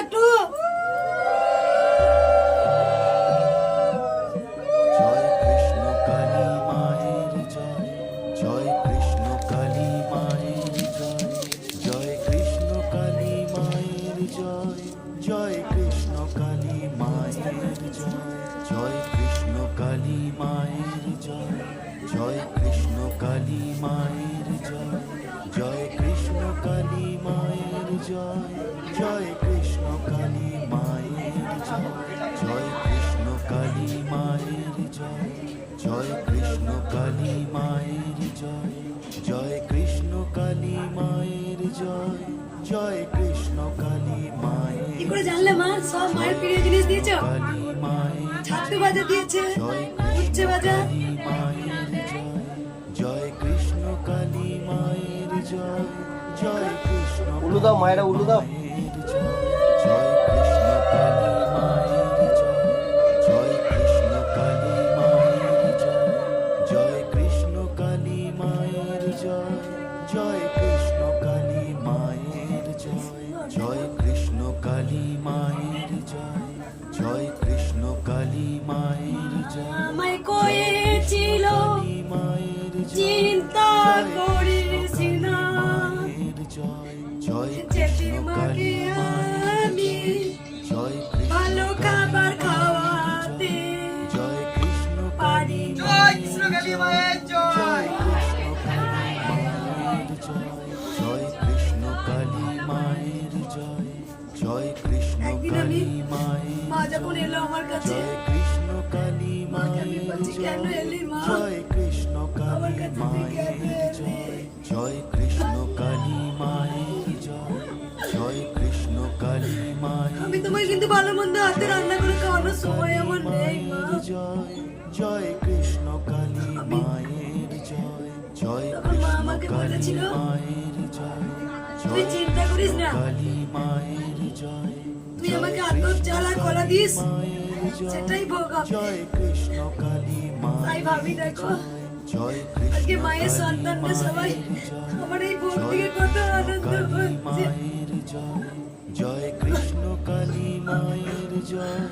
একটু। জয় কৃষ্ণ কালী মায়ের জয়, জয় কৃষ্ণ কালী মায়ের জয়, জয় কৃষ্ণ কালী মায়ের জয়, জয় কৃষ্ণ কালী মায়ের জয়, জয় কৃষ্ণ কালী মায়ের জয়, জয় কৃষ্ণ কালী মায়ের জয়, জয় কৃষ্ণ কালী মায়ের জয়, জয় কৃষ্ণ কালী মায়ের জয়, জয় কৃষ্ণ কালী মায়ের জয়, জয় কৃষ্ণ কালী মায়ের জয়, জয় কৃষ্ণ কালী মায়ের জয়, জয় কৃষ্ণ কালী মায়ের। কি করে জানলে মা? সব মায়ের প্রিয় জিনিস দিয়েছো। কালী মায়ের ছাতু ভাজা দিয়েছে, জয় উচ্ছে ভাজা। কালী মায়ের জয়, জয় কৃষ্ণ কালী মায়ের জয়, জয় কৃষ্ণ উলু দাও মায়েরা, উলু দাও। মায়ের জয়, জয় কৃষ্ণ কালী মায়ের জয়, জয় কৃষ্ণ কালী মায়ের জয়, জয় কৃষ্ণ কালী মায়ের জয়, জয় কৃষ্ণ কালী মায়ের জয়, জয় কৃষ্ণ কালী মায়ের জয়, জয় কৃষ্ণ কালী মায়ের জয়, আমায় কয়েছিল কালী মায়ের জয়, চিন্তা করিস না, মায়ের জয়, জয় যেদিন কৃষ্ণ মাকে কালী মায়ের আমি জয় কৃষ্ণ ভালো খাবার খাওয়াতে জয় কৃষ্ণ পারি। জয় কৃষ্ণ কালী মায়ের জয়, জয় কৃষ্ণ কালী মায়ের জয়, জয় কৃষ্ণ একদিন আমি কালী মায়ের মা যখন এলো আমার কাছে, জয় কৃষ্ণ কালী মাকে আমি মায়ের বলছি, কেন জয়, এলি মা? জয় কৃষ্ণ আমার কালী কাছে তুই কেন মায়ের এলি? জয়, জয় কৃষ্ণ কালী মায়ের জয়, জয় কৃষ্ণ কালী মায়ের আমি তোমায় কিন্তু ভালো মন্দ হাতে রান্না করে খাওয়ানোর সময় আমার নেই মা। জয়, জয় কৃষ্ণ কালী মায়ের জয়, জয় তখন মা কৃষ্ণ আমাকে কালী বলেছিল, মায়ের জয়, তুই চিন্তা করিস না, কালী মায়ের জয়, তুই আমাকে আতপ চাল আর কলা দিস, মায়ের জয়, সেটাই ভোগ হবে। জয় কৃষ্ণ কালী তাই মায়ের ভাবি দেখো, জয় আজকে কৃষ্ণ মায়ের সন্তানরা সবাই আমার এই ভোগ থেকে কত আনন্দ কালী হচ্ছে। মায়ের জয়, জয় কৃষ্ণ কালী মায়ের জয়,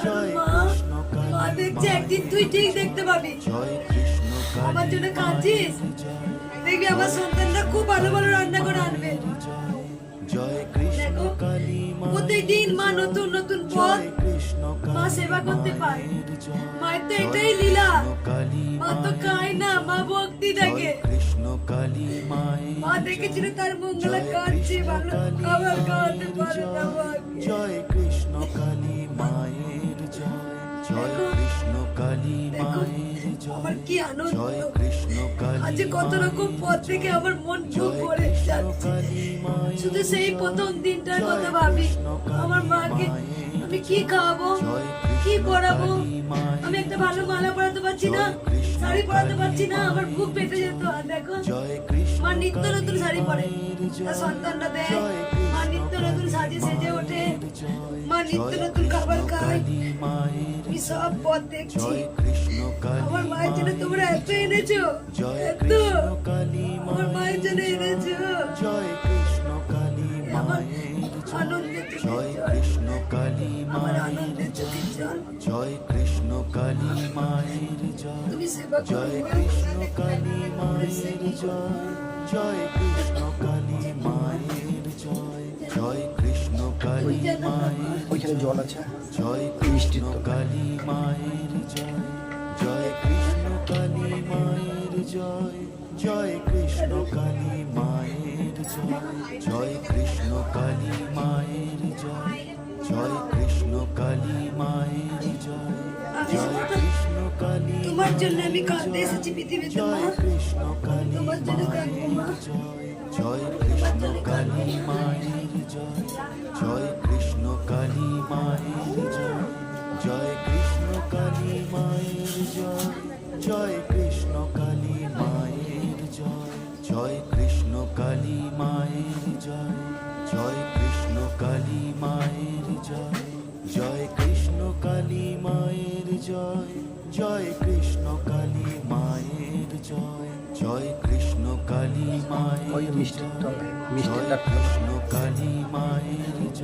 জয় মা, কৃষ্ণ মা কালী দেখছে একদিন তুই ঠিক দেখতে পাবি। জয় কৃষ্ণ আমার জন্য কালী কাঁদছিস, দেখবি আমার সন্তানরা খুব ভালো ভালো রান্না করে আনবে। জয় কৃষ্ণ দেখো, কালী প্রতিদিন মা নতুন নতুন পথ জয় কৃষ্ণ মা সেবা করতে পায়। জয় মায়ের তো এটাই লীলা, কালী মা তো খায় না, মা ভক্তি দেখে। কৃষ্ণ কালী মায়ের মা দেখেছিল তার মঙ্গলা কাঁদছে, ভালো খাবার খাওয়াতে পারে না মাকে। জয় কৃষ্ণ কালী মায়ের জয়, জয় কৃষ্ণ কালী দেখো, মায়ের জয়, আমার কি আনন্দ, জয় কৃষ্ণ কালী আজ কত রকম পথ থেকে আমার মন খুব ভরে যাচ্ছে। শুধু সেই প্রথম দিনটার কথা ভাবি, আমার মাকে আমি কি খাওয়াবো, কি পরাবো, আমি একটা ভালো মালা পরাতে পারছি না, শাড়ি পরাতে পারছি না, আমার বুক পেটে যেত। আর দেখো, জয় কৃষ্ণ মা নিত্য নতুন শাড়ি পরে, তার সন্তানরা দেয়, মা নিত্য নতুন সাজে সেজে ওঠে, মা নিত্য নতুন খাবার খায়। মায়ের আমি সব পথ দেখছি, জয় কৃষ্ণ কালী আমার মায়ের জন্য তোমরা এত এনেছো, জয় এত কৃষ্ণ কালী আমার মায়ের জন্য এনেছো। জয় কৃষ্ণ কালী আমার মায়ের জয়, আনন্দের চোখের জয় জল, কৃষ্ণ কালী আমার মায়ের আনন্দের চোখের জল। জয় কৃষ্ণ কালী মায়ের জয়, তুমি সেবা করো জয় মা। কৃষ্ণ কালী মায়ের জয়, জয় কৃষ্ণ কালী মায়ের জয়, জয় কৃষ্ণ কালী মায়ের ওইখানে জল আছে। জয় কৃষ্ণ কালী মায়ের জয়, জয় কৃষ্ণ কালী মায়ের জয়, জয় কৃষ্ণ কালী মায়ের জয়, জয় কৃষ্ণ কালী মায়ের জয়, জয় কৃষ্ণ কালী মায়ের জয়, জয় কৃষ্ণ কালী তোমার জন্য আমি কাঁদতে এসেছি পৃথিবীতে মা, জয় কৃষ্ণ কালী তোমার জন্য কাঁদবো মা। জয়, জয় কৃষ্ণ কালী মায়ের জয়, জয় কৃষ্ণ কালী মায়ের জয়, জয় কৃষ্ণ কালী মায়ের জয়, জয় কৃষ্ণ কালী মায়ের জয়, জয় কৃষ্ণ কালী মায়ের জয়, জয় কৃষ্ণ কালী মায়ের জয়, জয় কৃষ্ণ কালী মায়ের জয়, জয় কৃষ্ণ কালী মায়ের জয়, জয় কৃষ্ণ কালী ওই মায়ের মিষ্টিটা জয়, মিষ্টিটা কৃষ্ণ কালী মায়ের জয়,